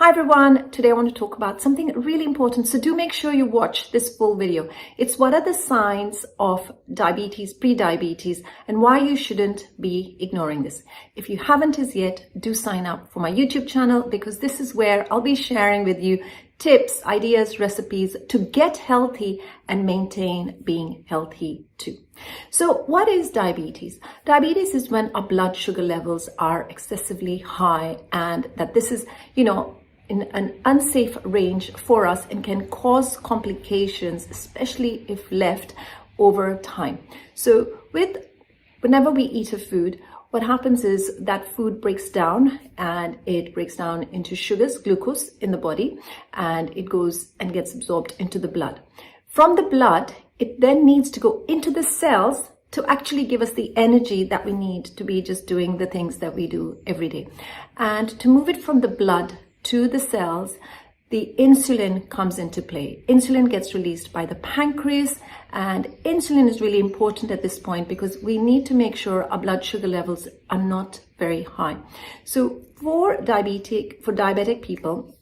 Hi everyone, today I want to talk about something really important, so do make sure you watch this full video. It's what are the signs of diabetes, pre-diabetes, and why you shouldn't be ignoring this. If you haven't as yet, do sign up for my YouTube channel because this is where I'll be sharing with you tips, ideas, recipes to get healthy and maintain being healthy too. So what is diabetes? Diabetes is when our blood sugar levels are excessively high, and that this is, in an unsafe range for us and can cause complications, especially if left over time. So whenever we eat a food, what happens is that food breaks down, and it breaks down into sugars, glucose in the body, and it goes and gets absorbed into the blood. From the blood, it then needs to go into the cells to actually give us the energy that we need to be just doing the things that we do every day. And to move it from the blood to the cells, the insulin comes into play. Insulin gets released by the pancreas, and insulin is really important at this point because we need to make sure our blood sugar levels are not very high. So for diabetic people,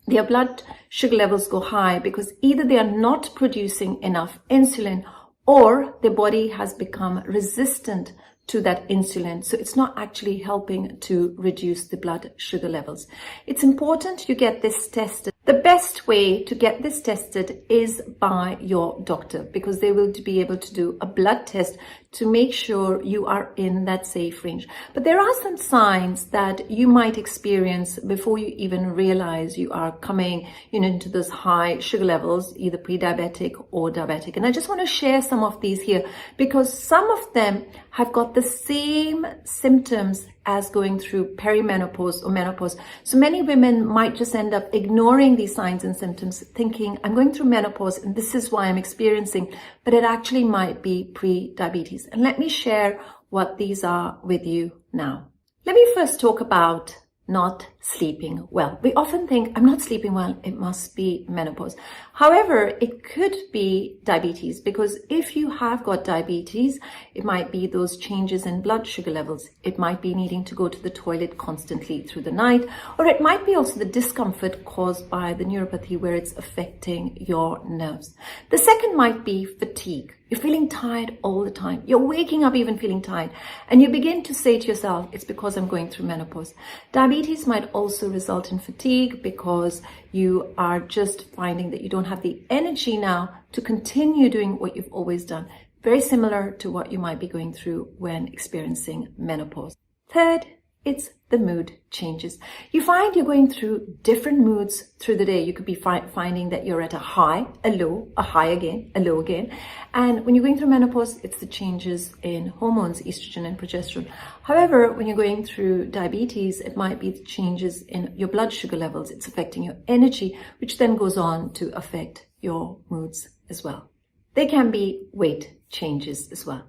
their blood sugar levels go high because either they are not producing enough insulin or their body has become resistant to that insulin. So it's not actually helping to reduce the blood sugar levels. It's important you get this tested. The best way to get this tested is by your doctor, because they will be able to do a blood test to make sure you are in that safe range. But there are some signs that you might experience before you even realize you are coming into those high sugar levels, either pre-diabetic or diabetic. And I just want to share some of these here because some of them have got the same symptoms as going through perimenopause or menopause. So many women might just end up ignoring these signs and symptoms, thinking I'm going through menopause and this is why I'm experiencing, but it actually might be pre-diabetes. And let me share what these are with you now. Let me first talk about not sleeping well. We often think, I'm not sleeping well, it must be menopause. However, it could be diabetes, because if you have got diabetes, it might be those changes in blood sugar levels. It might be needing to go to the toilet constantly through the night, or it might be also the discomfort caused by the neuropathy where it's affecting your nerves. The second might be fatigue. You're feeling tired all the time. You're waking up even feeling tired. And you begin to say to yourself, it's because I'm going through menopause. Diabetes might also result in fatigue because you are just finding that you don't have the energy now to continue doing what you've always done. Very similar to what you might be going through when experiencing menopause. Third, it's the mood changes. You find you're going through different moods through the day. You could be finding that you're at a high, a low, a high again, a low again. And when you're going through menopause, it's the changes in hormones, estrogen and progesterone. However, when you're going through diabetes, it might be the changes in your blood sugar levels. It's affecting your energy, which then goes on to affect your moods as well. They can be weight changes as well.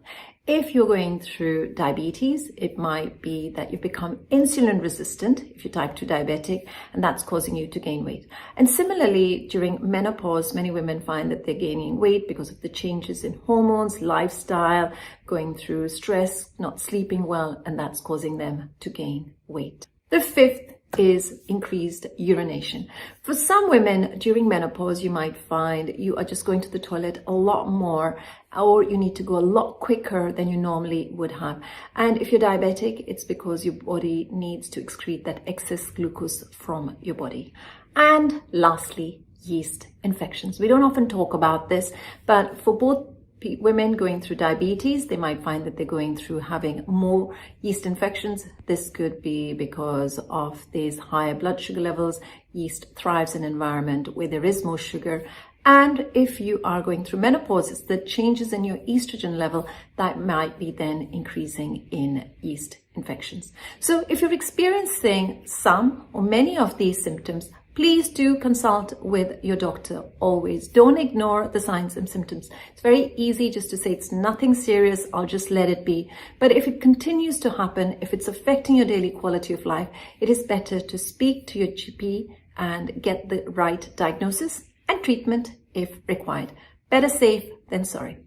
If you're going through diabetes, it might be that you've become insulin resistant if you're type 2 diabetic, and that's causing you to gain weight. And similarly, during menopause, many women find that they're gaining weight because of the changes in hormones, lifestyle, going through stress, not sleeping well, and that's causing them to gain weight. The fifth is increased urination. For some women during menopause, you might find you are just going to the toilet a lot more, or you need to go a lot quicker than you normally would have. And if you're diabetic, it's because your body needs to excrete that excess glucose from your body. And lastly, yeast infections. We don't often talk about this, but for both women going through diabetes, they might find that they're going through having more yeast infections. This could be because of these higher blood sugar levels. Yeast thrives in an environment where there is more sugar. And if you are going through menopause, it's the changes in your estrogen level that might be then increasing in yeast infections. So if you're experiencing some or many of these symptoms, please do consult with your doctor always. Don't ignore the signs and symptoms. It's very easy just to say it's nothing serious, I'll just let it be. But if it continues to happen, if it's affecting your daily quality of life, it is better to speak to your GP and get the right diagnosis and treatment if required. Better safe than sorry.